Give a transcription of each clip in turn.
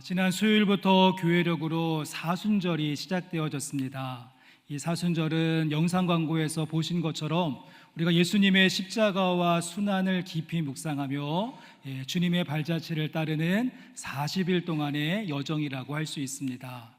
지난 수요일부터 교회력으로 사순절이 시작되어졌습니다. 이 사순절은 영상 광고에서 보신 것처럼 우리가 예수님의 십자가와 순환을 깊이 묵상하며 주님의 발자취를 따르는 40일 동안의 여정이라고 할 수 있습니다.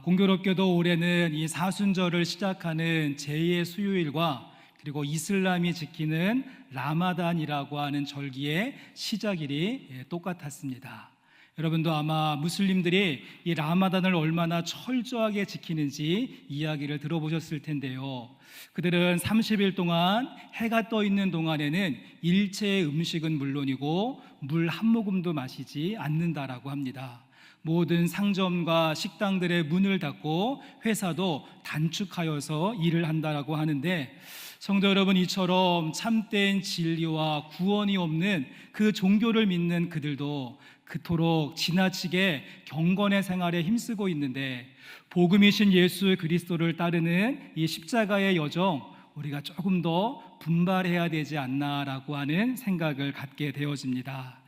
공교롭게도 올해는 이 사순절을 시작하는 제2의 수요일과 그리고 이슬람이 지키는 라마단이라고 하는 절기의 시작일이 똑같았습니다. 여러분도 아마 무슬림들이 이 라마단을 얼마나 철저하게 지키는지 이야기를 들어보셨을 텐데요. 그들은 30일 동안 해가 떠 있는 동안에는 일체의 음식은 물론이고 물 한 모금도 마시지 않는다라고 합니다. 모든 상점과 식당들의 문을 닫고 회사도 단축하여서 일을 한다라고 하는데, 성도 여러분, 이처럼 참된 진리와 구원이 없는 그 종교를 믿는 그들도 그토록 지나치게 경건의 생활에 힘쓰고 있는데, 복음이신 예수 그리스도를 따르는 이 십자가의 여정, 우리가 조금 더 분발해야 되지 않나라고 하는 생각을 갖게 되어집니다.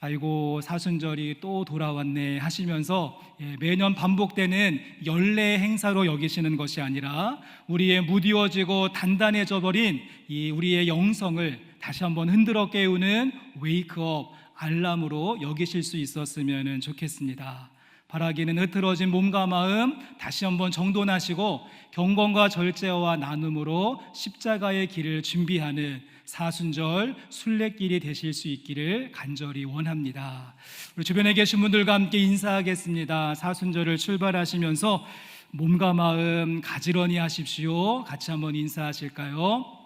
아이고, 사순절이 또 돌아왔네 하시면서 매년 반복되는 연례 행사로 여기시는 것이 아니라 우리의 무디워지고 단단해져 버린 이 우리의 영성을 다시 한번 흔들어 깨우는 웨이크업, 알람으로 여기실 수 있었으면 좋겠습니다. 바라기는 흐트러진 몸과 마음 다시 한번 정돈하시고 경건과 절제와 나눔으로 십자가의 길을 준비하는 사순절 순례길이 되실 수 있기를 간절히 원합니다. 우리 주변에 계신 분들과 함께 인사하겠습니다. 사순절을 출발하시면서 몸과 마음 가지런히 하십시오. 같이 한번 인사하실까요?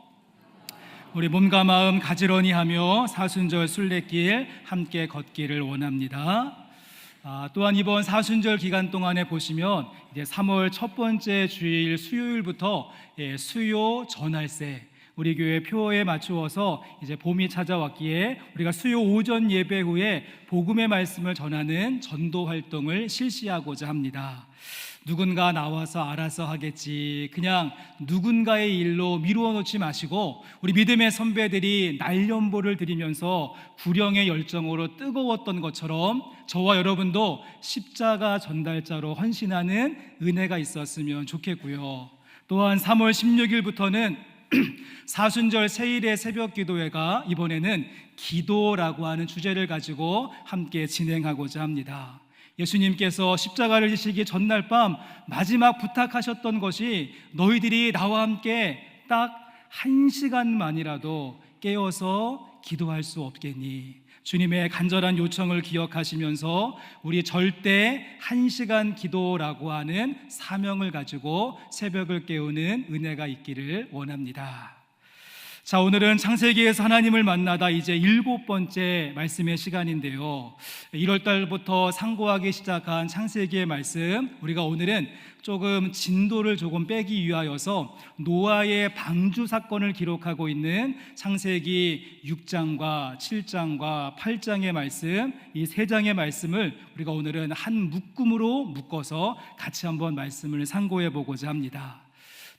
우리 몸과 마음 가지런히 하며 사순절 순례길 함께 걷기를 원합니다. 또한 이번 사순절 기간 동안에 보시면 이제 3월 첫 번째 주일 수요일부터 수요 전할세, 우리 교회 표어에 맞추어서 이제 봄이 찾아왔기에 우리가 수요 오전 예배 후에 복음의 말씀을 전하는 전도 활동을 실시하고자 합니다. 누군가 나와서 알아서 하겠지, 그냥 누군가의 일로 미루어 놓지 마시고 우리 믿음의 선배들이 날연보를 드리면서 구령의 열정으로 뜨거웠던 것처럼 저와 여러분도 십자가 전달자로 헌신하는 은혜가 있었으면 좋겠고요. 또한 3월 16일부터는 사순절 세일의 새벽 기도회가 이번에는 기도라고 하는 주제를 가지고 함께 진행하고자 합니다. 예수님께서 십자가를 지시기 전날 밤 마지막 부탁하셨던 것이 너희들이 나와 함께 딱 1시간만이라도 깨어서 기도할 수 없겠니? 주님의 간절한 요청을 기억하시면서 우리 절대 1시간 기도라고 하는 사명을 가지고 새벽을 깨우는 은혜가 있기를 원합니다. 자, 오늘은 창세기에서 하나님을 만나다 이제 7번째 말씀의 시간인데요. 1월 달부터 상고하기 시작한 창세기의 말씀, 우리가 오늘은 조금 진도를 조금 빼기 위하여서 노아의 방주 사건을 기록하고 있는 창세기 6장과 7장과 8장의 말씀, 이 3장의 말씀을 우리가 오늘은 한 묶음으로 묶어서 같이 한번 말씀을 상고해 보고자 합니다.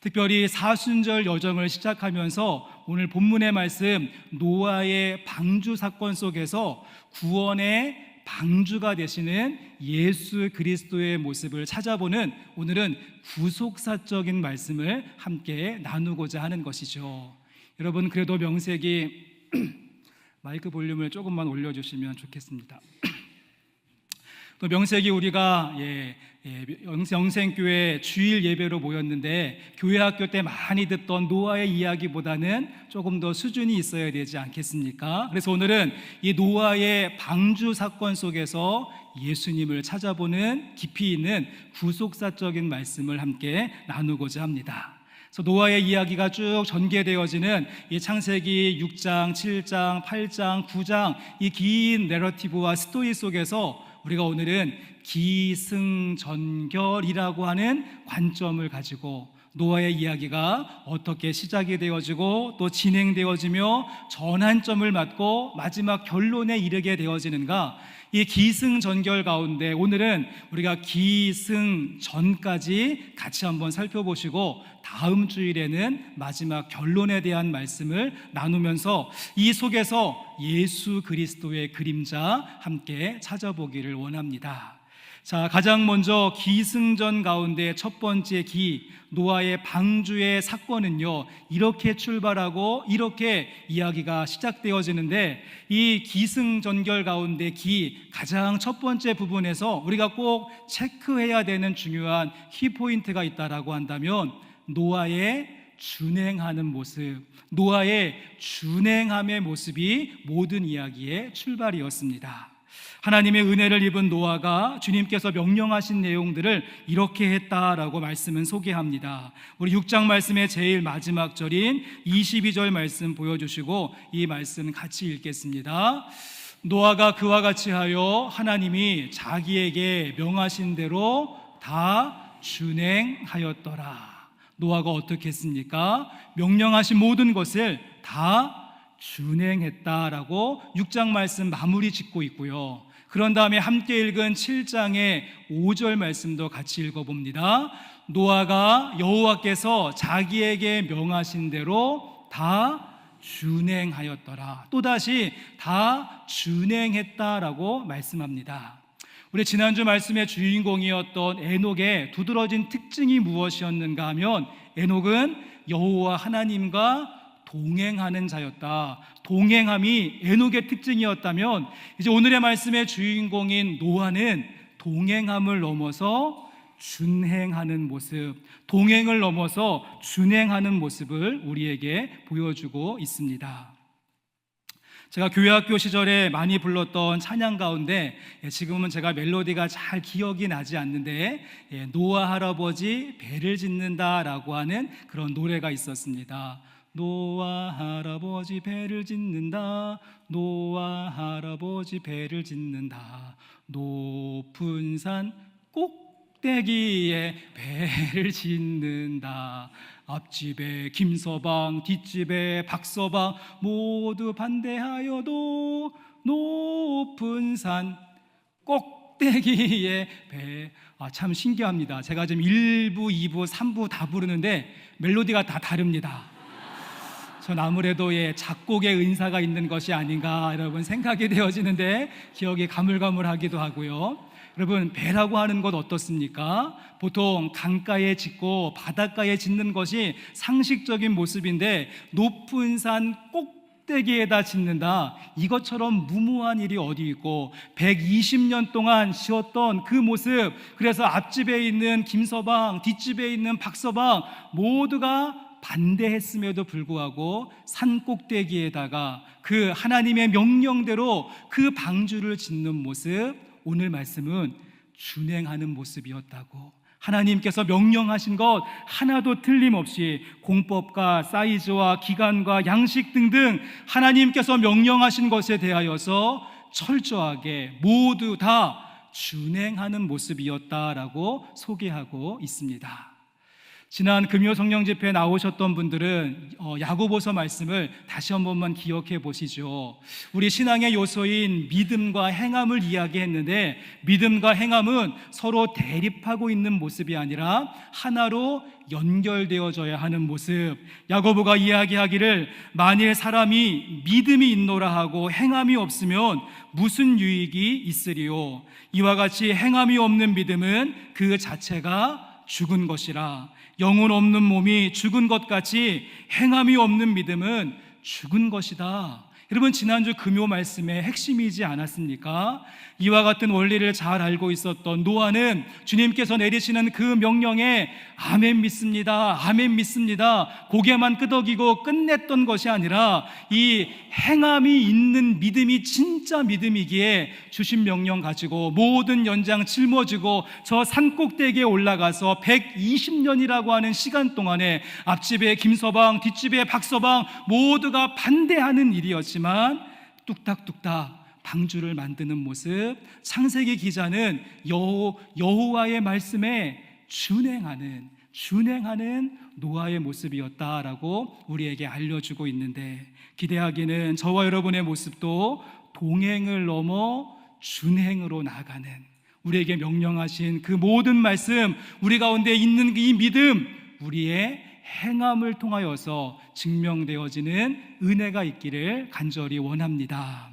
특별히 사순절 여정을 시작하면서 오늘 본문의 말씀 노아의 방주 사건 속에서 구원의 방주가 되시는 예수 그리스도의 모습을 찾아보는 오늘은 구속사적인 말씀을 함께 나누고자 하는 것이죠. 여러분, 그래도 명색이 마이크 볼륨을 조금만 올려주시면 좋겠습니다. 또 명색이 우리가 영생교회 주일 예배로 모였는데 교회 학교 때 많이 듣던 노아의 이야기보다는 조금 더 수준이 있어야 되지 않겠습니까? 그래서 오늘은 이 노아의 방주 사건 속에서 예수님을 찾아보는 깊이 있는 구속사적인 말씀을 함께 나누고자 합니다. 그래서 노아의 이야기가 쭉 전개되어지는 이 창세기 6장, 7장, 8장, 9장 이 긴 내러티브와 스토리 속에서 우리가 오늘은 기승전결이라고 하는 관점을 가지고 노아의 이야기가 어떻게 시작이 되어지고 또 진행되어지며 전환점을 맞고 마지막 결론에 이르게 되어지는가, 이 기승전결 가운데 오늘은 우리가 기승전까지 같이 한번 살펴보시고 다음 주일에는 마지막 결론에 대한 말씀을 나누면서 이 속에서 예수 그리스도의 그림자 함께 찾아보기를 원합니다. 자, 가장 먼저 기승전 가운데 첫 번째 기, 노아의 방주의 사건은요, 이렇게 출발하고 이렇게 이야기가 시작되어지는데, 이 기승전결 가운데 가장 첫 번째 부분에서 우리가 꼭 체크해야 되는 중요한 키포인트가 있다라고 한다면 노아의 준행하는 모습, 노아의 준행함의 모습이 모든 이야기의 출발이었습니다. 하나님의 은혜를 입은 노아가 주님께서 명령하신 내용들을 이렇게 했다라고 말씀은 소개합니다. 우리 6장 말씀의 제일 마지막 절인 22절 말씀 보여주시고 이 말씀 같이 읽겠습니다. 노아가 그와 같이 하여 하나님이 자기에게 명하신 대로 다 준행하였더라. 노아가 어떻게 했습니까? 명령하신 모든 것을 다 준행했다라고 6장 말씀 마무리 짓고 있고요. 그런 다음에 함께 읽은 7장의 5절 말씀도 같이 읽어봅니다. 노아가 여호와께서 자기에게 명하신 대로 다 준행하였더라. 또다시 다 준행했다라고 말씀합니다. 우리 지난주 말씀의 주인공이었던 에녹의 두드러진 특징이 무엇이었는가 하면, 에녹은 여호와 하나님과 동행하는 자였다. 동행함이 에녹의 특징이었다면, 이제 오늘의 말씀의 주인공인 노아는 동행함을 넘어서 준행하는 모습, 동행을 넘어서 준행하는 모습을 우리에게 보여주고 있습니다. 제가 교회학교 시절에 많이 불렀던 찬양 가운데 지금은 제가 멜로디가 잘 기억이 나지 않는데, 노아 할아버지 배를 짓는다라고 하는 그런 노래가 있었습니다. 노아 할아버지 배를 짓는다, 노아 할아버지 배를 짓는다, 높은 산 꼭대기에 배를 짓는다. 앞집에 김서방, 뒷집에 박서방 모두 반대하여도 높은 산 꼭대기에 배. 참 신기합니다. 제가 지금 1부, 2부, 3부 다 부르는데 멜로디가 다 다릅니다. 전 아무래도 작곡의 은사가 있는 것이 아닌가 여러분 생각이 되어지는데, 기억이 가물가물하기도 하고요. 여러분, 배라고 하는 것 어떻습니까? 보통 강가에 짓고 바닷가에 짓는 것이 상식적인 모습인데, 높은 산 꼭대기에다 짓는다, 이것처럼 무모한 일이 어디 있고, 120년 동안 지었던 그 모습, 그래서 앞집에 있는 김서방, 뒷집에 있는 박서방 모두가 반대했음에도 불구하고 산 꼭대기에다가 그 하나님의 명령대로 그 방주를 짓는 모습, 오늘 말씀은 준행하는 모습이었다고. 하나님께서 명령하신 것 하나도 틀림없이 공법과 사이즈와 기간과 양식 등등 하나님께서 명령하신 것에 대하여서 철저하게 모두 다 준행하는 모습이었다라고 소개하고 있습니다. 지난 금요 성령 집회에 나오셨던 분들은 야고보서 말씀을 다시 한 번만 기억해 보시죠. 우리 신앙의 요소인 믿음과 행함을 이야기했는데, 믿음과 행함은 서로 대립하고 있는 모습이 아니라 하나로 연결되어져야 하는 모습. 야고보가 이야기하기를 만일 사람이 믿음이 있노라 하고 행함이 없으면 무슨 유익이 있으리요. 이와 같이 행함이 없는 믿음은 그 자체가 죽은 것이라. 영혼 없는 몸이 죽은 것 같이 행함이 없는 믿음은 죽은 것이다. 여러분, 지난주 금요 말씀의 핵심이지 않았습니까? 이와 같은 원리를 잘 알고 있었던 노아는 주님께서 내리시는 그 명령에 아멘 믿습니다, 아멘 믿습니다 고개만 끄덕이고 끝냈던 것이 아니라, 이 행함이 있는 믿음이 진짜 믿음이기에 주신 명령 가지고 모든 연장 짊어지고 저 산꼭대기에 올라가서 120년이라고 하는 시간 동안에 앞집에 김서방, 뒷집에 박서방 모두가 반대하는 일이었지만 뚝딱뚝딱 방주를 만드는 모습. 창세기 기자는 여호와의 말씀에 준행하는, 준행하는 노아의 모습이었다라고 우리에게 알려주고 있는데, 기대하기는 저와 여러분의 모습도 동행을 넘어 준행으로 나아가는, 우리에게 명령하신 그 모든 말씀, 우리 가운데 있는 이 믿음, 우리의 행함을 통하여서 증명되어지는 은혜가 있기를 간절히 원합니다.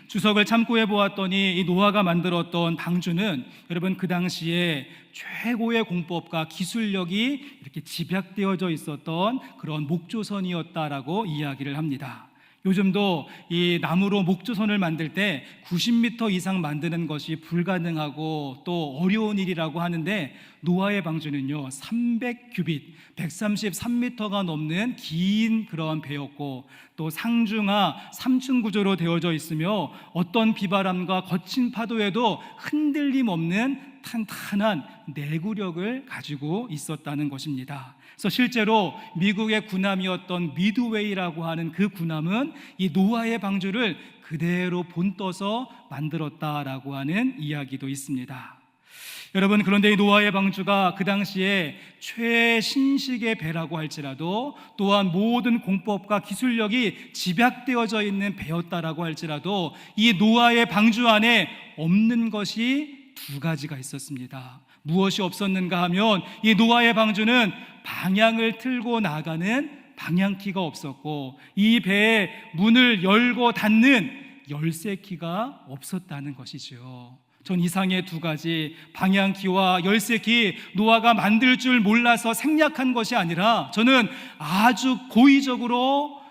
주석을 참고해 보았더니 이 노아가 만들었던 방주는 여러분 그 당시에 최고의 공법과 기술력이 이렇게 집약되어져 있었던 그런 목조선이었다라고 이야기를 합니다. 요즘도 이 나무로 목조선을 만들 때 90m 이상 만드는 것이 불가능하고 또 어려운 일이라고 하는데, 노아의 방주는요 300규빗 133m가 넘는 긴 그런 배였고, 또 상중하 3층 구조로 되어져 있으며 어떤 비바람과 거친 파도에도 흔들림 없는 탄탄한 내구력을 가지고 있었다는 것입니다. 그래서 실제로 미국의 군함이었던 미드웨이라고 하는 그 군함은 이 노아의 방주를 그대로 본떠서 만들었다라고 하는 이야기도 있습니다. 여러분, 그런데 이 노아의 방주가 그 당시에 최신식의 배라고 할지라도, 또한 모든 공법과 기술력이 집약되어져 있는 배였다라고 할지라도, 이 노아의 방주 안에 없는 것이 두 가지가 있었습니다. 무엇이 없었는가 하면, 이 노아의 방주는 방향을 틀고 나가는 방향키가 없었고, 이 배의 문을 열고 닫는 열쇠키가 없었다는 것이죠. 전 이상의 두 가지, 방향키와 열쇠키, 노아가 만들 줄 몰라서 생략한 것이 아니라 저는 아주 고의적으로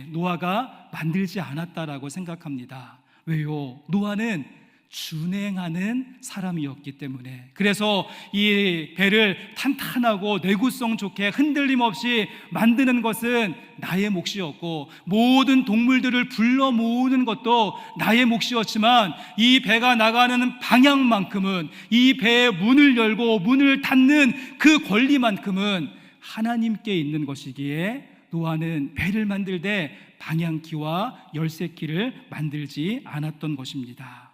노아가 만들지 않았다라고 생각합니다. 왜요? 노아는 준행하는 사람이었기 때문에. 그래서 이 배를 탄탄하고 내구성 좋게 흔들림 없이 만드는 것은 나의 몫이었고, 모든 동물들을 불러 모으는 것도 나의 몫이었지만, 이 배가 나가는 방향만큼은, 이 배의 문을 열고 문을 닫는 그 권리만큼은 하나님께 있는 것이기에, 노아는 배를 만들 때 방향키와 열쇠키를 만들지 않았던 것입니다.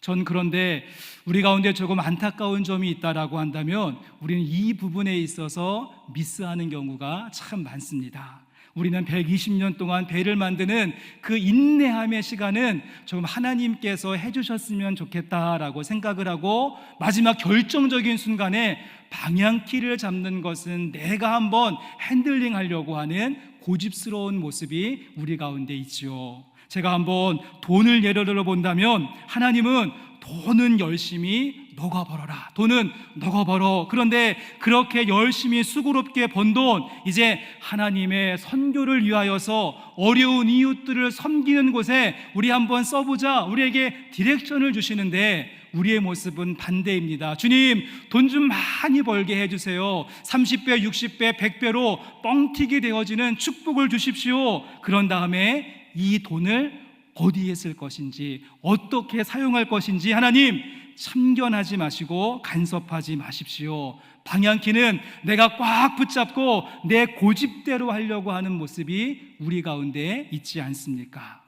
전 그런데 우리 가운데 조금 안타까운 점이 있다라고 한다면, 우리는 이 부분에 있어서 미스하는 경우가 참 많습니다. 우리는 120년 동안 배를 만드는 그 인내함의 시간은 좀 하나님께서 해주셨으면 좋겠다라고 생각을 하고, 마지막 결정적인 순간에 방향키를 잡는 것은 내가 한번 핸들링 하려고 하는 고집스러운 모습이 우리 가운데 있지요. 제가 한번 돈을 예를 들어 본다면, 하나님은 돈은 열심히 너가 벌어라, 돈은 너가 벌어. 그런데 그렇게 열심히 수고롭게 번 돈, 이제 하나님의 선교를 위하여서 어려운 이웃들을 섬기는 곳에 우리 한번 써보자, 우리에게 디렉션을 주시는데, 우리의 모습은 반대입니다. 주님, 돈 좀 많이 벌게 해주세요. 30배, 60배, 100배로 뻥튀기 되어지는 축복을 주십시오. 그런 다음에 이 돈을 어디에 쓸 것인지, 어떻게 사용할 것인지 하나님 참견하지 마시고 간섭하지 마십시오. 방향키는 내가 꽉 붙잡고 내 고집대로 하려고 하는 모습이 우리 가운데 있지 않습니까?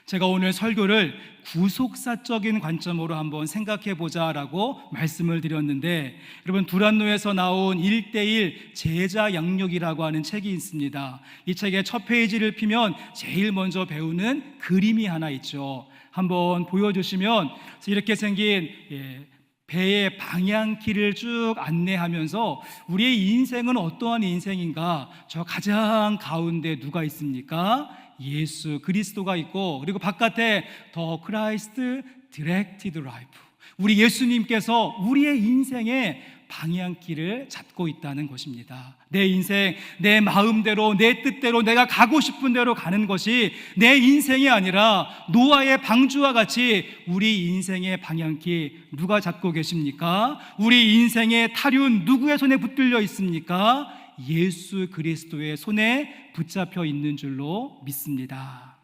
제가 오늘 설교를 구속사적인 관점으로 한번 생각해 보자라고 말씀을 드렸는데, 여러분 두란노에서 나온 1:1 제자 양육이라고 하는 책이 있습니다. 이 책의 첫 페이지를 피면 제일 먼저 배우는 그림이 하나 있죠. 한번 보여주시면, 이렇게 생긴 배의 방향키를 쭉 안내하면서 우리의 인생은 어떠한 인생인가, 저 가장 가운데 누가 있습니까? 예수 그리스도가 있고, 그리고 바깥에 더 크라이스트 디렉티드 라이프, 우리 예수님께서 우리의 인생의 방향키를 잡고 있다는 것입니다. 내 인생, 내 마음대로, 내 뜻대로, 내가 가고 싶은 대로 가는 것이 내 인생이 아니라, 노아의 방주와 같이 우리 인생의 방향키 누가 잡고 계십니까? 우리 인생의 타륜 누구의 손에 붙들려 있습니까? 예수 그리스도의 손에 붙잡혀 있는 줄로 믿습니다.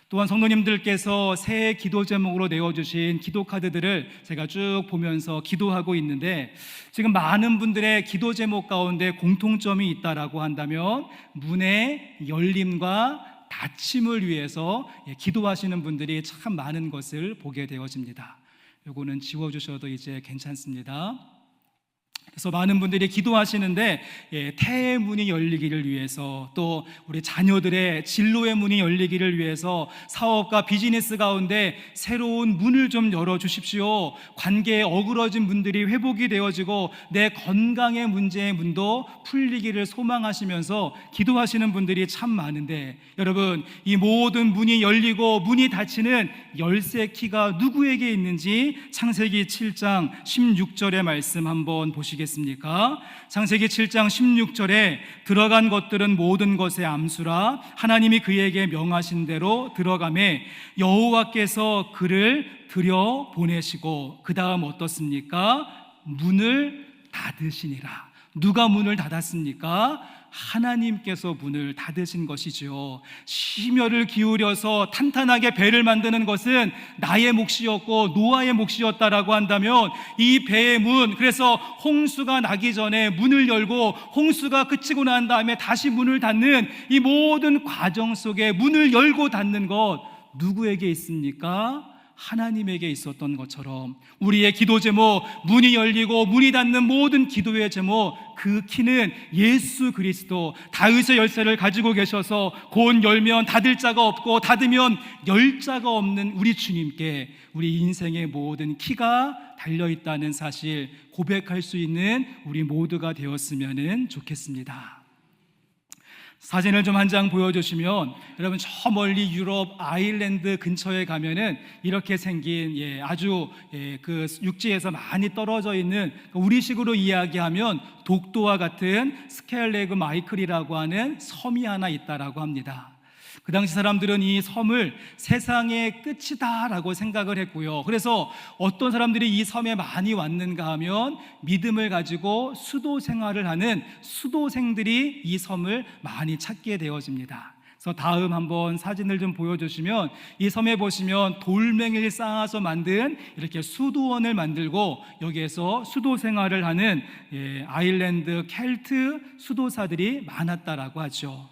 또한 성도님들께서 새해 기도 제목으로 내어주신 기도 카드들을 제가 쭉 보면서 기도하고 있는데, 지금 많은 분들의 기도 제목 가운데 공통점이 있다라고 한다면, 문의 열림과 닫힘을 위해서 기도하시는 분들이 참 많은 것을 보게 되어집니다. 요거는 지워주셔도 이제 괜찮습니다. 그래서 많은 분들이 기도하시는데 태의 문이 열리기를 위해서, 또 우리 자녀들의 진로의 문이 열리기를 위해서 사업과 비즈니스 가운데 새로운 문을 좀 열어주십시오. 관계에 어그러진 분들이 회복이 되어지고 내 건강의 문제의 문도 풀리기를 소망하시면서 기도하시는 분들이 참 많은데, 여러분, 이 모든 문이 열리고 문이 닫히는 열쇠 키가 누구에게 있는지 창세기 7장 16절의 말씀 한번 보시겠습니다. 창세기 7장 16절에 들어간 것들은 모든 것의 암수라 하나님이 그에게 명하신 대로 들어가매 여호와께서 그를 들여 보내시고, 그 다음 어떻습니까? 문을 닫으시니라. 누가 문을 닫았습니까? 하나님께서 문을 닫으신 것이죠. 심혈을 기울여서 탄탄하게 배를 만드는 것은 나의 몫이었고 노아의 몫이었다라고 한다면, 이 배의 문, 그래서 홍수가 나기 전에 문을 열고 홍수가 그치고 난 다음에 다시 문을 닫는 이 모든 과정 속에 문을 열고 닫는 것 누구에게 있습니까? 하나님에게 있었던 것처럼 우리의 기도 제목, 문이 열리고 문이 닫는 모든 기도의 제목, 그 키는 예수 그리스도, 다윗의 열쇠를 가지고 계셔서 곧 열면 닫을 자가 없고 닫으면 열 자가 없는 우리 주님께 우리 인생의 모든 키가 달려있다는 사실 고백할 수 있는 우리 모두가 되었으면 좋겠습니다. 사진을 좀 한 장 보여주시면, 여러분 저 멀리 유럽 아일랜드 근처에 가면은 이렇게 생긴 아주 그 육지에서 많이 떨어져 있는, 우리식으로 이야기하면 독도와 같은 스켈레그 마이클이라고 하는 섬이 하나 있다라고 합니다. 그 당시 사람들은 이 섬을 세상의 끝이다라고 생각을 했고요. 그래서 어떤 사람들이 이 섬에 많이 왔는가 하면 믿음을 가지고 수도 생활을 하는 수도생들이 이 섬을 많이 찾게 되어집니다. 그래서 다음 한번 사진을 좀 보여주시면, 이 섬에 보시면 돌멩이를 쌓아서 만든 이렇게 수도원을 만들고 여기에서 수도 생활을 하는 아일랜드 켈트 수도사들이 많았다라고 하죠.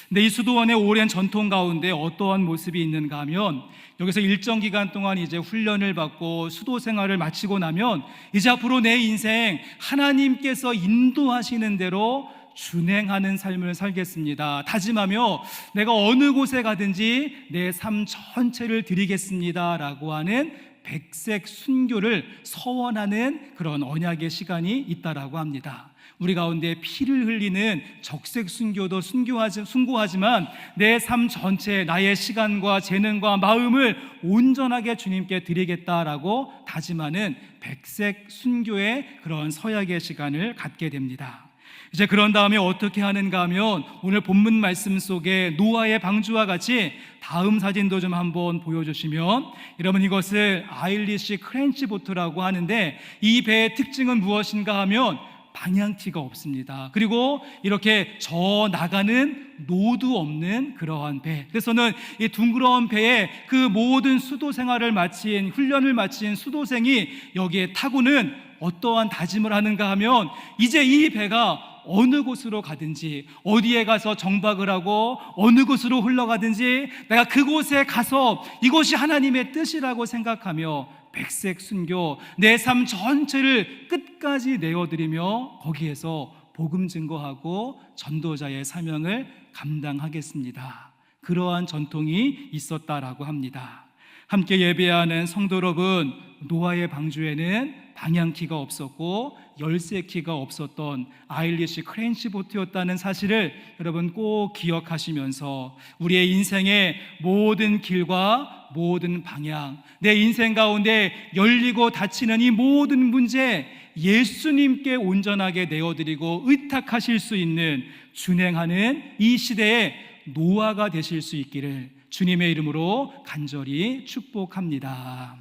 근데 이 수도원의 오랜 전통 가운데 어떠한 모습이 있는가 하면, 여기서 일정 기간 동안 이제 훈련을 받고 수도 생활을 마치고 나면 이제 앞으로 내 인생 하나님께서 인도하시는 대로 준행하는 삶을 살겠습니다, 다짐하며 내가 어느 곳에 가든지 내 삶 전체를 드리겠습니다 라고 하는 백색 순교를 서원하는 그런 언약의 시간이 있다라고 합니다. 우리 가운데 피를 흘리는 적색 순교도 순고하지만 내 삶 전체, 나의 시간과 재능과 마음을 온전하게 주님께 드리겠다라고 다짐하는 백색 순교의 그런 서약의 시간을 갖게 됩니다. 이제 그런 다음에 어떻게 하는가 하면, 오늘 본문 말씀 속에 노아의 방주와 같이 다음 사진도 좀 한번 보여주시면, 여러분 이것을 아일리시 크렌치 보트라고 하는데, 이 배의 특징은 무엇인가 하면 방향키가 없습니다. 그리고 이렇게 저 나가는 노도 없는 그러한 배. 그래서는 이 둥그러운 배에 그 모든 수도 생활을 마친, 훈련을 마친 수도생이 여기에 타고는 어떠한 다짐을 하는가 하면, 이제 이 배가 어느 곳으로 가든지, 어디에 가서 정박을 하고 어느 곳으로 흘러가든지 내가 그곳에 가서 이곳이 하나님의 뜻이라고 생각하며 백색 순교, 내 삶 전체를 끝까지 내어드리며 거기에서 복음 증거하고 전도자의 사명을 감당하겠습니다. 그러한 전통이 있었다라고 합니다. 함께 예배하는 성도 여러분, 노아의 방주에는 방향키가 없었고 열쇠키가 없었던 아일리시 크렌치 보트였다는 사실을 여러분 꼭 기억하시면서, 우리의 인생의 모든 길과 모든 방향, 내 인생 가운데 열리고 닫히는 이 모든 문제 예수님께 온전하게 내어드리고 의탁하실 수 있는, 준행하는 이 시대에 노아가 되실 수 있기를 주님의 이름으로 간절히 축복합니다.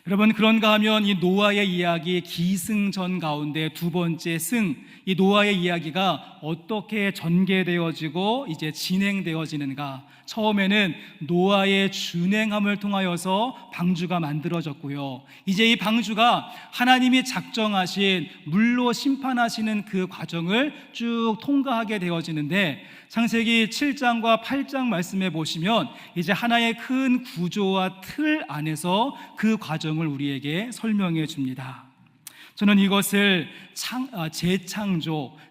여러분, 그런가 하면 이 노아의 이야기 기승전 가운데 두 번째 승, 이 노아의 이야기가 어떻게 전개되어지고 이제 진행되어지는가? 처음에는 노아의 준행함을 통하여서 방주가 만들어졌고요. 이제 이 방주가 하나님이 작정하신 물로 심판하시는 그 과정을 쭉 통과하게 되어지는데, 창세기 7장과 8장 말씀해 보시면 이제 하나의 큰 구조와 틀 안에서 그 과정을 우리에게 설명해 줍니다. 저는 이것을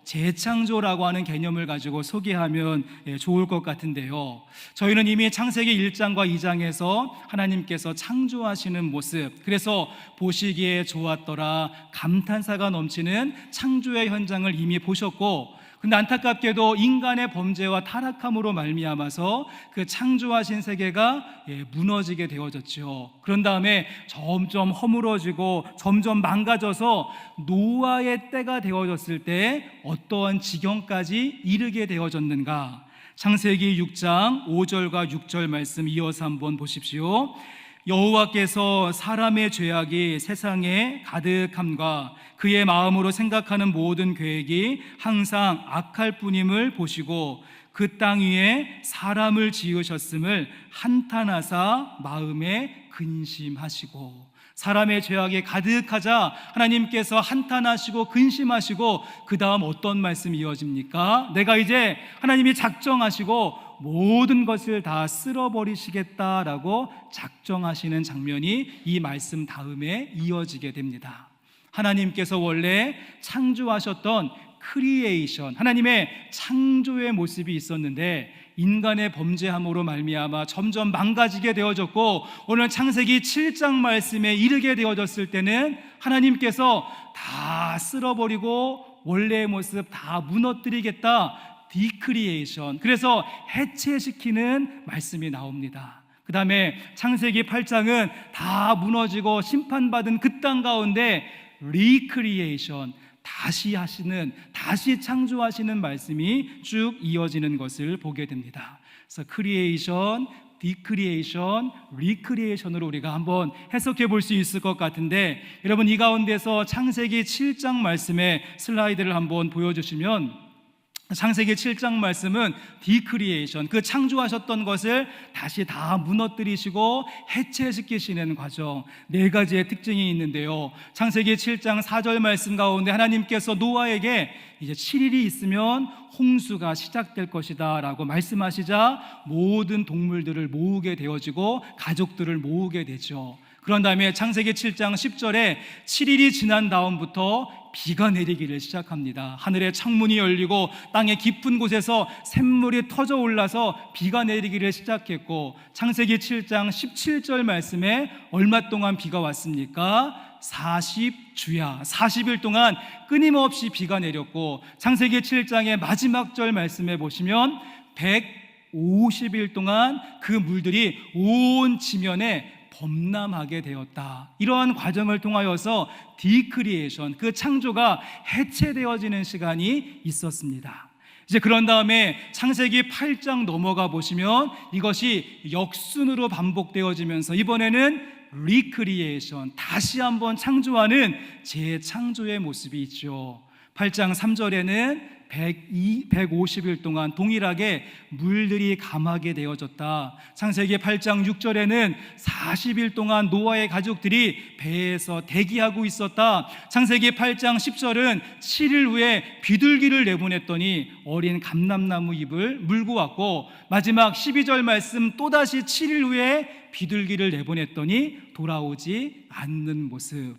재창조라고 하는 개념을 가지고 소개하면 좋을 것 같은데요. 저희는 이미 창세기 1장과 2장에서 하나님께서 창조하시는 모습, 그래서 보시기에 좋았더라, 감탄사가 넘치는 창조의 현장을 이미 보셨고, 근데 안타깝게도 인간의 범죄와 타락함으로 말미암아서 그 창조하신 세계가 무너지게 되어졌죠. 그런 다음에 점점 허물어지고 점점 망가져서 노아의 때가 되어졌을 때 어떠한 지경까지 이르게 되어졌는가? 창세기 6장 5절과 6절 말씀 이어서 한번 보십시오. 여호와께서 사람의 죄악이 세상에 가득함과 그의 마음으로 생각하는 모든 계획이 항상 악할 뿐임을 보시고 그 땅 위에 사람을 지으셨음을 한탄하사 마음에 근심하시고, 사람의 죄악이 가득하자 하나님께서 한탄하시고 근심하시고, 그 다음 어떤 말씀이 이어집니까? 내가 이제 하나님이 작정하시고 모든 것을 다 쓸어버리시겠다라고 작정하시는 장면이 이 말씀 다음에 이어지게 됩니다. 하나님께서 원래 창조하셨던 크리에이션, 하나님의 창조의 모습이 있었는데 인간의 범죄함으로 말미암아 점점 망가지게 되어졌고, 오늘 창세기 7장 말씀에 이르게 되어졌을 때는 하나님께서 다 쓸어버리고 원래의 모습 다 무너뜨리겠다, 디크리에이션, 그래서 해체시키는 말씀이 나옵니다. 그 다음에 창세기 8장은 다 무너지고 심판받은 그 땅 가운데 리크리에이션, 다시 창조하시는 말씀이 쭉 이어지는 것을 보게 됩니다. 그래서 크리에이션, 디크리에이션, 리크리에이션으로 우리가 한번 해석해 볼 수 있을 것 같은데, 여러분 이 가운데서 창세기 7장 말씀의 슬라이드를 한번 보여주시면, 창세기 7장 말씀은 디크리에이션, 그 창조하셨던 것을 다시 다 무너뜨리시고 해체시키시는 과정, 네 가지의 특징이 있는데요. 창세기 7장 4절 말씀 가운데 하나님께서 노아에게 이제 7일이 있으면 홍수가 시작될 것이다 라고 말씀하시자 모든 동물들을 모으게 되어지고 가족들을 모으게 되죠. 그런 다음에 창세기 7장 10절에 7일이 지난 다음부터 비가 내리기를 시작합니다. 하늘의 창문이 열리고 땅의 깊은 곳에서 샘물이 터져 올라서 비가 내리기를 시작했고, 창세기 7장 17절 말씀에 얼마 동안 비가 왔습니까? 40주야, 40일 동안 끊임없이 비가 내렸고, 창세기 7장의 마지막 절 말씀에 보시면 150일 동안 그 물들이 온 지면에 범람하게 되었다. 이러한 과정을 통하여서 디크리에이션, 그 창조가 해체되어지는 시간이 있었습니다. 이제 그런 다음에 창세기 8장 넘어가 보시면 이것이 역순으로 반복되어지면서 이번에는 리크리에이션, 다시 한번 창조하는 재창조의 모습이 있죠. 8장 3절에는 150일 동안 동일하게 물들이 감하게 되어졌다. 창세기 8장 6절에는 40일 동안 노아의 가족들이 배에서 대기하고 있었다. 창세기 8장 10절은 7일 후에 비둘기를 내보냈더니 어린 감람나무 잎을 물고 왔고, 마지막 12절 말씀 또다시 7일 후에 비둘기를 내보냈더니 돌아오지 않는 모습,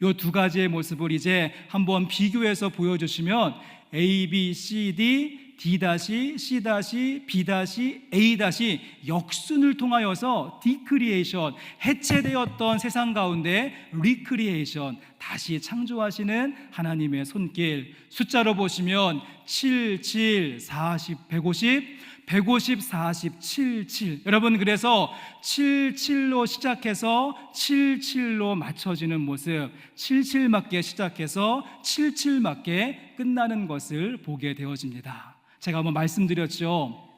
이 두 가지의 모습을 이제 한번 비교해서 보여주시면 A, B, C, D, D-, C-, B-, A- 역순을 통하여서 디크리에이션, 해체되었던 세상 가운데 리크리에이션, 다시 창조하시는 하나님의 손길. 숫자로 보시면 7, 7, 40, 150, 40, 7, 7. 여러분, 그래서 7, 7로 시작해서 7, 7로 맞춰지는 모습, 7, 7 맞게 시작해서 7, 7 맞게 끝나는 것을 보게 되어집니다. 제가 한번 말씀드렸죠.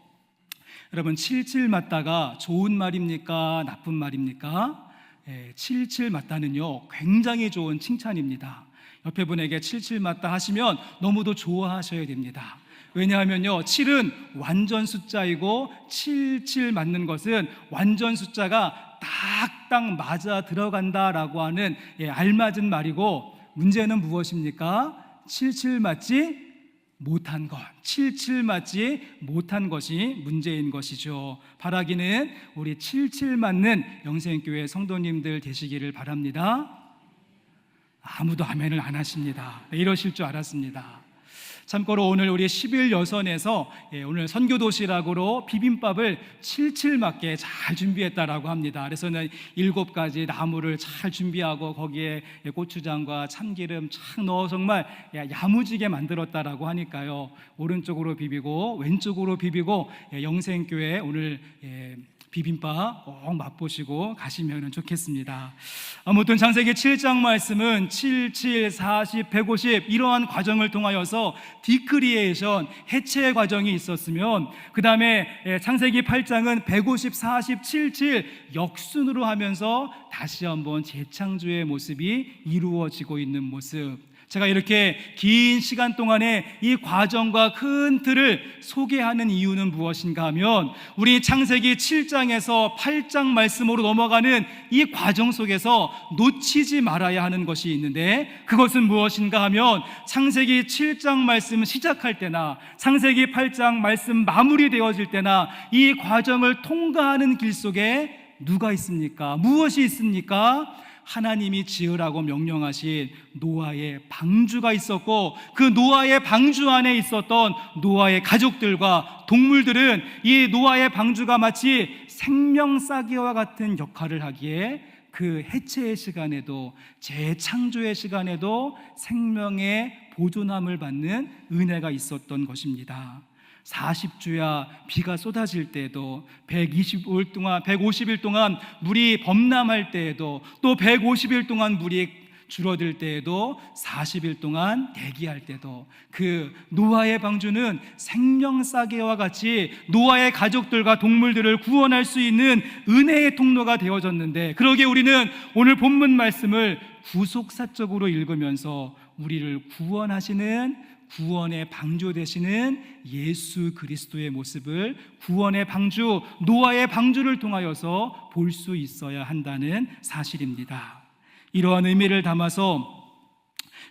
여러분, 7, 7 맞다가 좋은 말입니까? 나쁜 말입니까? 칠칠 맞다는요 굉장히 좋은 칭찬입니다. 옆에 분에게 칠칠 맞다 하시면 너무도 좋아하셔야 됩니다. 왜냐하면요 7은 완전 숫자이고 칠칠 맞는 것은 완전 숫자가 딱딱 맞아 들어간다라고 하는 알맞은 말이고, 문제는 무엇입니까? 칠칠 맞지 못한 것, 칠칠 맞지 못한 것이 문제인 것이죠. 바라기는 우리 칠칠 맞는 영생교회 성도님들 되시기를 바랍니다. 아무도 아멘을 안 하십니다. 이러실 줄 알았습니다. 참고로 오늘 우리 10일 여선에서 오늘 선교도시락으로 비빔밥을 칠칠 맞게 잘 준비했다라고 합니다. 그래서는 7가지 나물을 잘 준비하고 거기에 고추장과 참기름 착 넣어 정말 야무지게 만들었다라고 하니까요, 오른쪽으로 비비고 왼쪽으로 비비고 영생교회 오늘 비빔밥 꼭 맛보시고 가시면 좋겠습니다. 아무튼 창세기 7장 말씀은 7, 7, 40, 150 이러한 과정을 통하여서 디크리에이션, 해체 과정이 있었으면, 그 다음에 창세기 8장은 150, 40, 7, 7 역순으로 하면서 다시 한번 재창조의 모습이 이루어지고 있는 모습. 제가 이렇게 긴 시간 동안에 이 과정과 큰 틀을 소개하는 이유는 무엇인가 하면, 우리 창세기 7장에서 8장 말씀으로 넘어가는 이 과정 속에서 놓치지 말아야 하는 것이 있는데, 그것은 무엇인가 하면 창세기 7장 말씀 시작할 때나 창세기 8장 말씀 마무리되어질 때나 이 과정을 통과하는 길 속에 누가 있습니까? 무엇이 있습니까? 하나님이 지으라고 명령하신 노아의 방주가 있었고, 그 노아의 방주 안에 있었던 노아의 가족들과 동물들은 이 노아의 방주가 마치 생명싸개와 같은 역할을 하기에 그 해체의 시간에도 재창조의 시간에도 생명의 보존함을 받는 은혜가 있었던 것입니다. 40주야 비가 쏟아질 때에도, 150일 동안 물이 범람할 때에도, 또 150일 동안 물이 줄어들 때에도, 40일 동안 대기할 때도 그 노아의 방주는 생명싸개와 같이 노아의 가족들과 동물들을 구원할 수 있는 은혜의 통로가 되어졌는데, 그러기에 우리는 오늘 본문 말씀을 구속사적으로 읽으면서 우리를 구원하시는, 구원의 방주 되시는 예수 그리스도의 모습을, 구원의 방주, 노아의 방주를 통하여서 볼 수 있어야 한다는 사실입니다. 이러한 의미를 담아서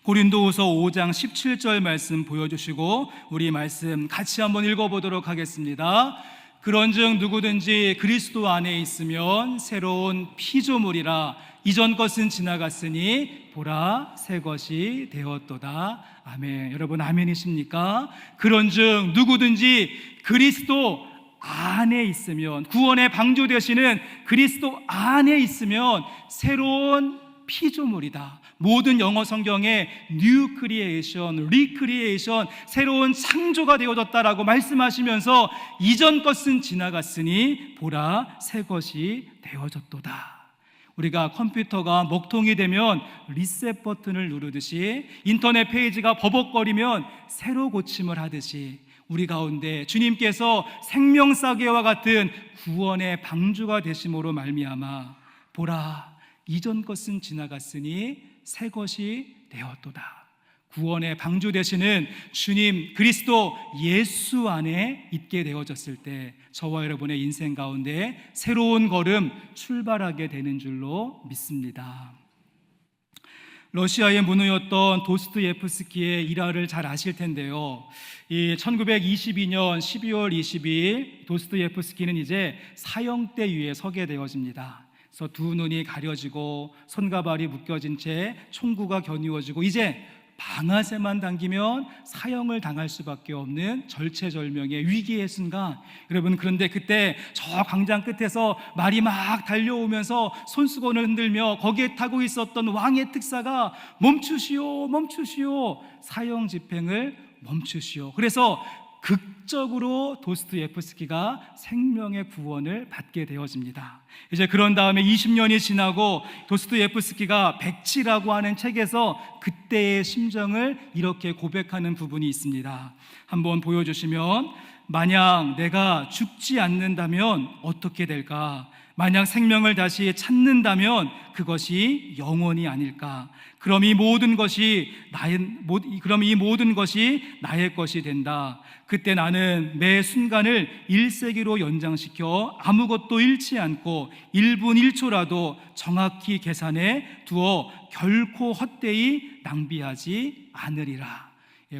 고린도후서 5장 17절 말씀 보여주시고 우리 말씀 같이 한번 읽어보도록 하겠습니다. 그런즉 누구든지 그리스도 안에 있으면 새로운 피조물이라, 이전 것은 지나갔으니 보라 새 것이 되었도다. 아멘. 여러분 아멘이십니까? 그런즉 누구든지 그리스도 안에 있으면, 구원의 방주 되시는 그리스도 안에 있으면 새로운 피조물이다. 모든 영어 성경에 new creation, recreation, 새로운 창조가 되어졌다라고 말씀하시면서 이전 것은 지나갔으니 보라 새 것이 되어졌도다. 우리가 컴퓨터가 먹통이 되면 리셋 버튼을 누르듯이, 인터넷 페이지가 버벅거리면 새로 고침을 하듯이, 우리 가운데 주님께서 생명싸개와 같은 구원의 방주가 되심으로 말미암아 보라 이전 것은 지나갔으니 새 것이 되었도다. 구원의 방주 되시는 주님 그리스도 예수 안에 있게 되어졌을 때 저와 여러분의 인생 가운데 새로운 걸음 출발하게 되는 줄로 믿습니다. 러시아의 문호였던 도스토옙스키의 일화를 잘 아실 텐데요, 이 1922년 12월 22일 도스토옙스키는 이제 사형대 위에 서게 되어집니다. 그래서 두 눈이 가려지고 손과 발이 묶여진 채 총구가 겨누어지고 이제 방아쇠만 당기면 사형을 당할 수밖에 없는 절체절명의 위기의 순간, 여러분 그런데 그때 저 광장 끝에서 말이 막 달려오면서 손수건을 흔들며 거기에 타고 있었던 왕의 특사가 멈추시오 멈추시오, 사형 집행을 멈추시오. 그래서 극적으로 도스토옙스키가 생명의 구원을 받게 되어집니다. 이제 그런 다음에 20년이 지나고 도스토옙스키가 백치라고 하는 책에서 그때의 심정을 이렇게 고백하는 부분이 있습니다. 한번 보여주시면, 만약 내가 죽지 않는다면 어떻게 될까? 만약 생명을 다시 찾는다면 그것이 영원이 아닐까? 그럼 이 모든 것이 나의 것이 된다. 그때 나는 매 순간을 1세기로 연장시켜 아무것도 잃지 않고 1분 1초라도 정확히 계산해 두어 결코 헛되이 낭비하지 않으리라.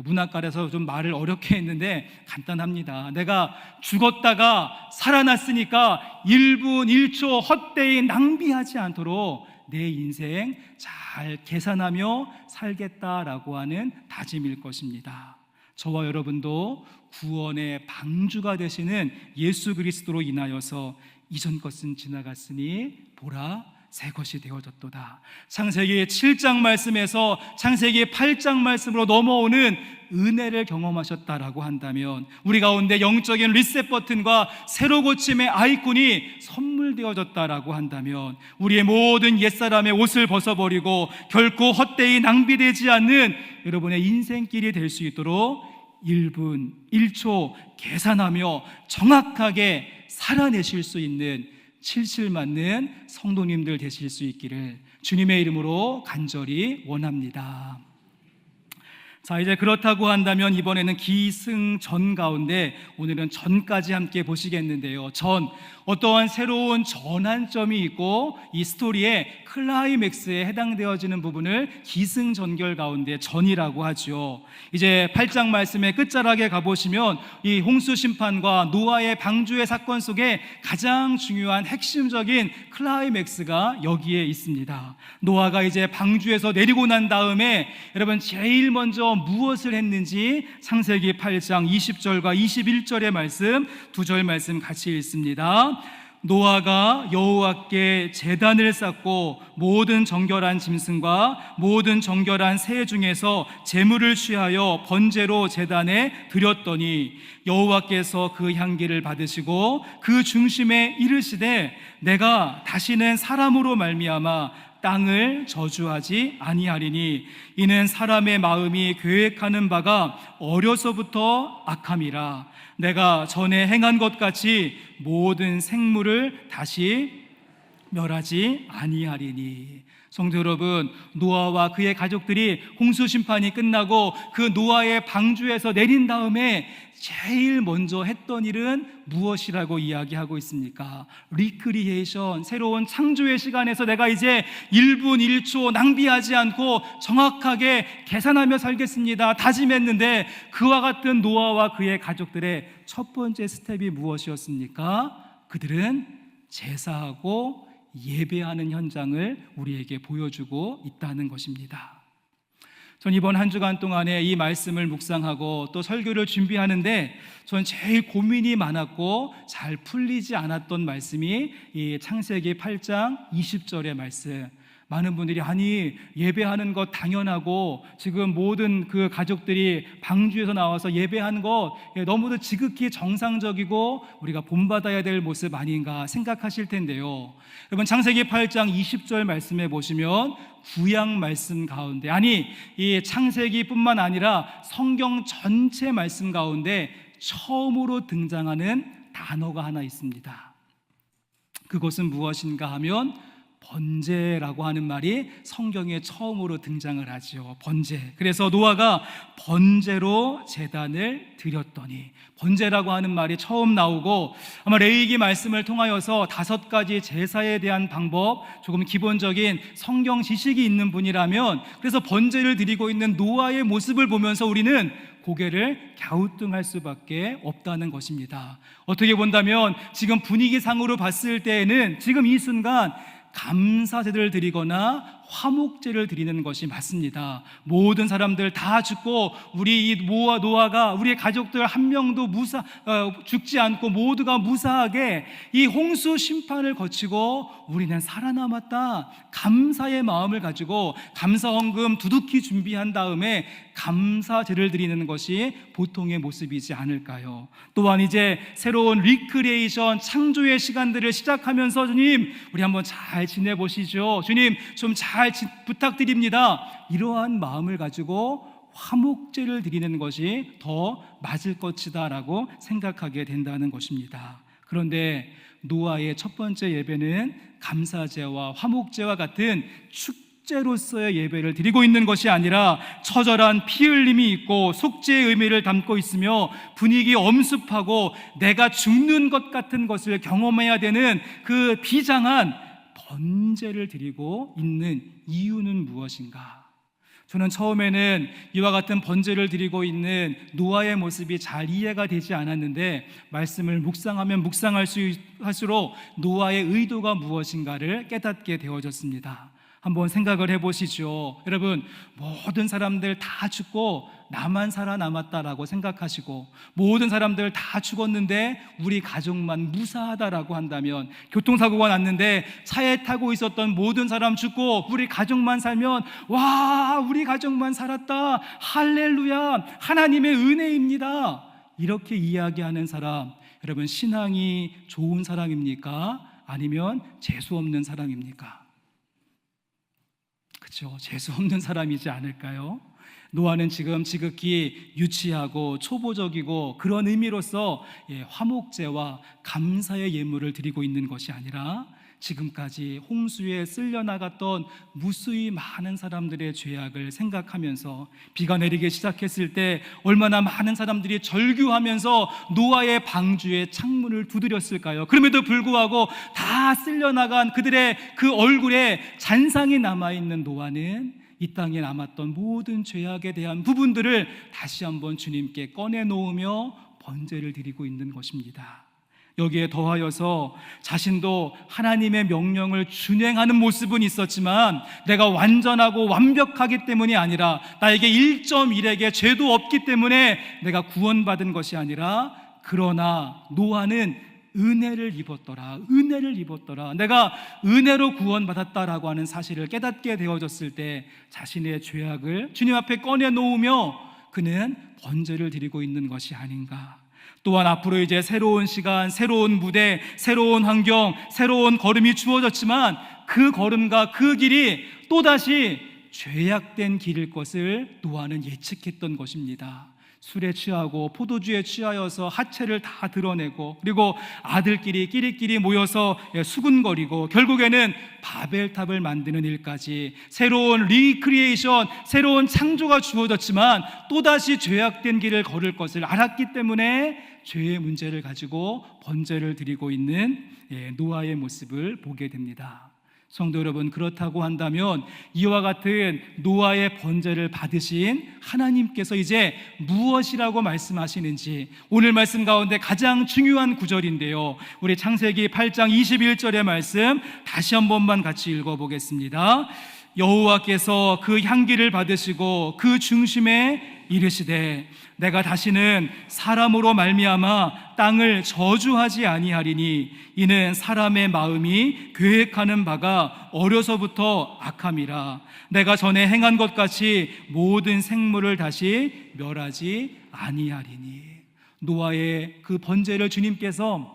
문학가에서 좀 말을 어렵게 했는데 간단합니다. 내가 죽었다가 살아났으니까 1분 1초 헛되이 낭비하지 않도록 내 인생 잘 계산하며 살겠다라고 하는 다짐일 것입니다. 저와 여러분도 구원의 방주가 되시는 예수 그리스도로 인하여서 이전 것은 지나갔으니 보라 새 것이 되어졌도다. 창세기 7장 말씀에서 창세기 8장 말씀으로 넘어오는 은혜를 경험하셨다라고 한다면, 우리 가운데 영적인 리셋 버튼과 새로 고침의 아이콘이 선물되어졌다라고 한다면, 우리의 모든 옛사람의 옷을 벗어버리고 결코 헛되이 낭비되지 않는 여러분의 인생길이 될 수 있도록 1분 1초 계산하며 정확하게 살아내실 수 있는 칠칠 맞는 성도님들 되실 수 있기를 주님의 이름으로 간절히 원합니다. 자, 이제 그렇다고 한다면 이번에는 기승전 가운데 오늘은 전까지 함께 보시겠는데요. 어떠한 새로운 전환점이 있고 이 스토리의 클라이맥스에 해당되어지는 부분을 기승전결 가운데 전이라고 하죠. 이제 8장 말씀의 끝자락에 가보시면 이 홍수 심판과 노아의 방주의 사건 속에 가장 중요한 핵심적인 클라이맥스가 여기에 있습니다. 노아가 이제 방주에서 내리고 난 다음에 여러분 제일 먼저 무엇을 했는지 창세기 8장 20절과 21절의 말씀, 2절 말씀 같이 읽습니다. 노아가 여호와께 제단을 쌓고 모든 정결한 짐승과 모든 정결한 새 중에서 제물을 취하여 번제로 제단에 드렸더니 여호와께서 그 향기를 받으시고 그 중심에 이르시되 내가 다시는 사람으로 말미암아 땅을 저주하지 아니하리니 이는 사람의 마음이 계획하는 바가 어려서부터 악함이라. 내가 전에 행한 것 같이 모든 생물을 다시 멸하지 아니하리니. 성도 여러분, 노아와 그의 가족들이 홍수 심판이 끝나고 그 노아의 방주에서 내린 다음에 제일 먼저 했던 일은 무엇이라고 이야기하고 있습니까? 리크리에이션, 새로운 창조의 시간에서 내가 이제 1분 1초 낭비하지 않고 정확하게 계산하며 살겠습니다 다짐했는데, 그와 같은 노아와 그의 가족들의 첫 번째 스텝이 무엇이었습니까? 그들은 제사하고 예배하는 현장을 우리에게 보여주고 있다는 것입니다. 전 이번 한 주간 동안에 이 말씀을 묵상하고 또 설교를 준비하는데 전 제일 고민이 많았고 잘 풀리지 않았던 말씀이 이 창세기 8장 20절의 말씀. 많은 분들이 아니 예배하는 것 당연하고 지금 모든 그 가족들이 방주에서 나와서 예배하는 것 너무도 지극히 정상적이고 우리가 본받아야 될 모습 아닌가 생각하실 텐데요. 여러분 창세기 8장 20절 말씀에 보시면 구약 말씀 가운데, 아니 이 창세기뿐만 아니라 성경 전체 말씀 가운데 처음으로 등장하는 단어가 하나 있습니다. 그것은 무엇인가 하면 번제라고 하는 말이 성경에 처음으로 등장을 하죠. 번제. 그래서 노아가 번제로 제단을 드렸더니, 번제라고 하는 말이 처음 나오고 아마 레위기 말씀을 통하여서 5가지 제사에 대한 방법, 조금 기본적인 성경 지식이 있는 분이라면 그래서 번제를 드리고 있는 노아의 모습을 보면서 우리는 고개를 갸우뚱할 수밖에 없다는 것입니다. 어떻게 본다면 지금 분위기상으로 봤을 때에는 지금 이 순간 감사제를 드리거나 화목제를 드리는 것이 맞습니다. 모든 사람들 다 죽고 우리 이 노아가 우리의 가족들 한 명도 죽지 않고 모두가 무사하게 이 홍수 심판을 거치고 우리는 살아남았다, 감사의 마음을 가지고 감사헌금 두둑히 준비한 다음에 감사제를 드리는 것이 보통의 모습이지 않을까요? 또한 이제 새로운 리크리에이션, 창조의 시간들을 시작하면서 주님 우리 한번 잘 지내보시죠, 주님 좀 잘 부탁드립니다, 이러한 마음을 가지고 화목제를 드리는 것이 더 맞을 것이다라고 생각하게 된다는 것입니다. 그런데 노아의 첫 번째 예배는 감사제와 화목제와 같은 축제로서의 예배를 드리고 있는 것이 아니라 처절한 피 흘림이 있고 속죄의 의미를 담고 있으며 분위기 엄습하고 내가 죽는 것 같은 것을 경험해야 되는 그 비장한 번제를 드리고 있는 이유는 무엇인가? 저는 처음에는 이와 같은 번제를 드리고 있는 노아의 모습이 잘 이해가 되지 않았는데 말씀을 묵상하면 묵상할수록 노아의 의도가 무엇인가를 깨닫게 되어졌습니다. 한번 생각을 해보시죠. 여러분, 모든 사람들 다 죽고 나만 살아남았다라고 생각하시고 모든 사람들 다 죽었는데 우리 가족만 무사하다라고 한다면, 교통사고가 났는데 차에 타고 있었던 모든 사람 죽고 우리 가족만 살면 와, 우리 가족만 살았다, 할렐루야, 하나님의 은혜입니다, 이렇게 이야기하는 사람, 여러분 신앙이 좋은 사람입니까? 아니면 재수 없는 사람입니까? 그렇죠, 재수 없는 사람이지 않을까요? 노아는 지금 지극히 유치하고 초보적이고 그런 의미로서 화목제와 감사의 예물을 드리고 있는 것이 아니라 지금까지 홍수에 쓸려나갔던 무수히 많은 사람들의 죄악을 생각하면서 비가 내리기 시작했을 때 얼마나 많은 사람들이 절규하면서 노아의 방주에 창문을 두드렸을까요? 그럼에도 불구하고 다 쓸려나간 그들의 그 얼굴에 잔상이 남아있는 노아는 이 땅에 남았던 모든 죄악에 대한 부분들을 다시 한번 주님께 꺼내놓으며 번제를 드리고 있는 것입니다. 여기에 더하여서 자신도 하나님의 명령을 준행하는 모습은 있었지만 내가 완전하고 완벽하기 때문이 아니라 나에게 1.1에게 죄도 없기 때문에 내가 구원받은 것이 아니라, 그러나 노아는 은혜를 입었더라, 은혜를 입었더라, 내가 은혜로 구원받았다라고 하는 사실을 깨닫게 되어졌을 때 자신의 죄악을 주님 앞에 꺼내놓으며 그는 번제를 드리고 있는 것이 아닌가. 또한 앞으로 이제 새로운 시간, 새로운 무대, 새로운 환경, 새로운 걸음이 주어졌지만 그 걸음과 그 길이 또다시 죄악된 길일 것을 노아는 예측했던 것입니다. 술에 취하고 포도주에 취하여서 하체를 다 드러내고, 그리고 아들끼리 끼리끼리 모여서 수군거리고 결국에는 바벨탑을 만드는 일까지 새로운 리크리에이션, 새로운 창조가 주어졌지만 또다시 죄악된 길을 걸을 것을 알았기 때문에 죄의 문제를 가지고 번제를 드리고 있는 노아의 모습을 보게 됩니다. 성도 여러분, 그렇다고 한다면 이와 같은 노아의 번제를 받으신 하나님께서 이제 무엇이라고 말씀하시는지 오늘 말씀 가운데 가장 중요한 구절인데요, 우리 창세기 8장 21절의 말씀 다시 한 번만 같이 읽어보겠습니다. 여호와께서 그 향기를 받으시고 그 중심에 이르시되 내가 다시는 사람으로 말미암아 땅을 저주하지 아니하리니 이는 사람의 마음이 계획하는 바가 어려서부터 악함이라. 내가 전에 행한 것 같이 모든 생물을 다시 멸하지 아니하리니. 노아의 그 번제를 주님께서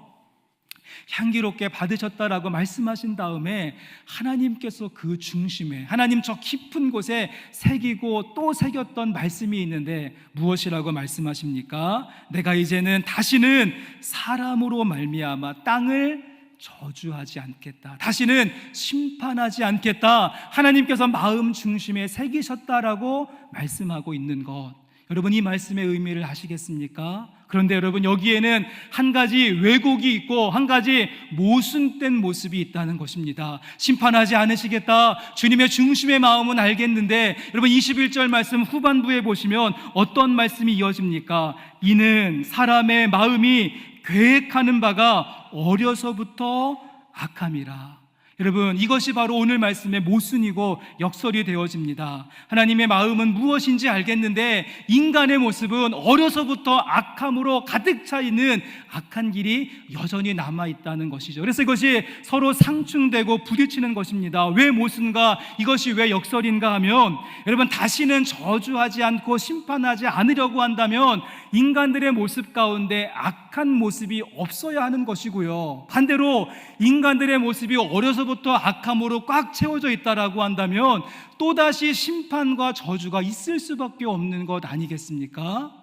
향기롭게 받으셨다라고 말씀하신 다음에 하나님께서 그 중심에, 하나님 저 깊은 곳에 새기고 또 새겼던 말씀이 있는데 무엇이라고 말씀하십니까? 내가 이제는 다시는 사람으로 말미암아 땅을 저주하지 않겠다, 다시는 심판하지 않겠다, 하나님께서 마음 중심에 새기셨다라고 말씀하고 있는 것, 여러분 이 말씀의 의미를 아시겠습니까? 그런데 여러분 여기에는 한 가지 왜곡이 있고 한 가지 모순된 모습이 있다는 것입니다. 심판하지 않으시겠다, 주님의 중심의 마음은 알겠는데 여러분 21절 말씀 후반부에 보시면 어떤 말씀이 이어집니까? 이는 사람의 마음이 계획하는 바가 어려서부터 악함이라. 여러분 이것이 바로 오늘 말씀의 모순이고 역설이 되어집니다. 하나님의 마음은 무엇인지 알겠는데 인간의 모습은 어려서부터 악함으로 가득 차 있는 악한 길이 여전히 남아있다는 것이죠. 그래서 이것이 서로 상충되고 부딪히는 것입니다. 왜 모순가, 이것이 왜 역설인가 하면, 여러분 다시는 저주하지 않고 심판하지 않으려고 한다면 인간들의 모습 가운데 악한 모습이 없어야 하는 것이고요, 반대로 인간들의 모습이 어려서부터 악함으로 꽉 채워져 있다라고 한다면 또다시 심판과 저주가 있을 수밖에 없는 것 아니겠습니까?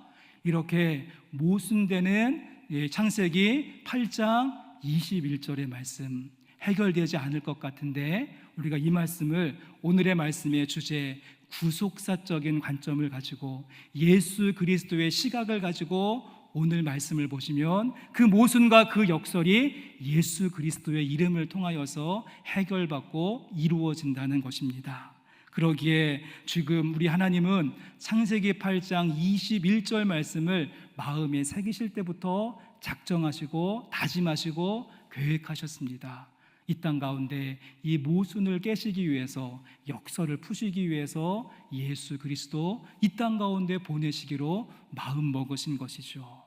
이렇게 모순되는 창세기 8장 21절의 말씀, 해결되지 않을 것 같은데 우리가 이 말씀을 오늘의 말씀의 주제 구속사적인 관점을 가지고 예수 그리스도의 시각을 가지고 오늘 말씀을 보시면 그 모순과 그 역설이 예수 그리스도의 이름을 통하여서 해결받고 이루어진다는 것입니다. 그러기에 지금 우리 하나님은 창세기 8장 21절 말씀을 마음에 새기실 때부터 작정하시고 다짐하시고 계획하셨습니다. 이 땅 가운데 이 모순을 깨시기 위해서, 역설을 푸시기 위해서 예수 그리스도 이 땅 가운데 보내시기로 마음 먹으신 것이죠.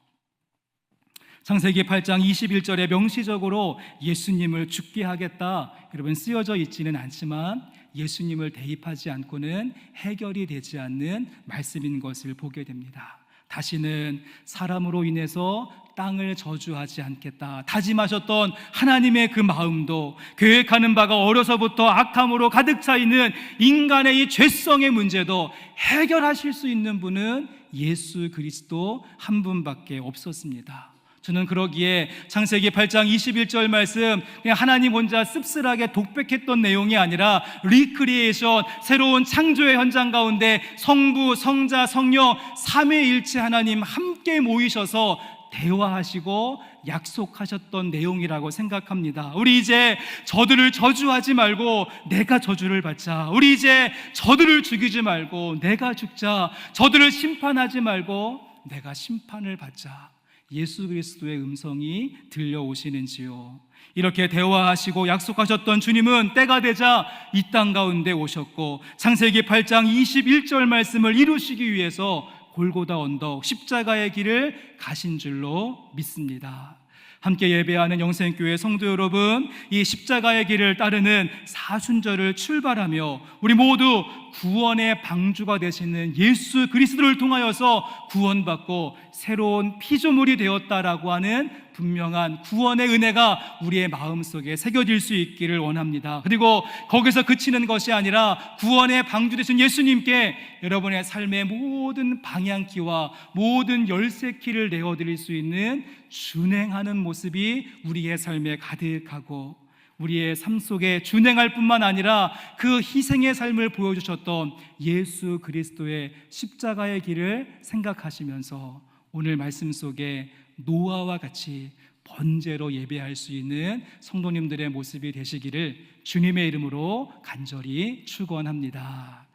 창세기 8장 21절에 명시적으로 예수님을 죽게 하겠다, 여러분 쓰여져 있지는 않지만 예수님을 대입하지 않고는 해결이 되지 않는 말씀인 것을 보게 됩니다. 다시는 사람으로 인해서 땅을 저주하지 않겠다 다짐하셨던 하나님의 그 마음도, 계획하는 바가 어려서부터 악함으로 가득 차 있는 인간의 이 죄성의 문제도 해결하실 수 있는 분은 예수 그리스도 한 분밖에 없었습니다. 저는 그러기에 창세기 8장 21절 말씀, 그냥 하나님 혼자 씁쓸하게 독백했던 내용이 아니라 리크리에이션, 새로운 창조의 현장 가운데 성부, 성자, 성령 삼위일체 하나님 함께 모이셔서 대화하시고 약속하셨던 내용이라고 생각합니다. 우리 이제 저들을 저주하지 말고 내가 저주를 받자. 우리 이제 저들을 죽이지 말고 내가 죽자. 저들을 심판하지 말고 내가 심판을 받자. 예수 그리스도의 음성이 들려오시는지요? 이렇게 대화하시고 약속하셨던 주님은 때가 되자 이 땅 가운데 오셨고 창세기 8장 21절 말씀을 이루시기 위해서 골고다 언덕 십자가의 길을 가신 줄로 믿습니다. 함께 예배하는 영생교회 성도 여러분, 이 십자가의 길을 따르는 사순절을 출발하며 우리 모두 구원의 방주가 되시는 예수 그리스도를 통하여서 구원받고 새로운 피조물이 되었다라고 하는 분명한 구원의 은혜가 우리의 마음속에 새겨질 수 있기를 원합니다. 그리고 거기서 그치는 것이 아니라 구원의 방주 되신 예수님께 여러분의 삶의 모든 방향키와 모든 열쇠키를 내어드릴 수 있는 준행하는 모습이 우리의 삶에 가득하고, 우리의 삶 속에 준행할 뿐만 아니라 그 희생의 삶을 보여주셨던 예수 그리스도의 십자가의 길을 생각하시면서 오늘 말씀 속에 노아와 같이 번제로 예배할 수 있는 성도님들의 모습이 되시기를 주님의 이름으로 간절히 축원합니다.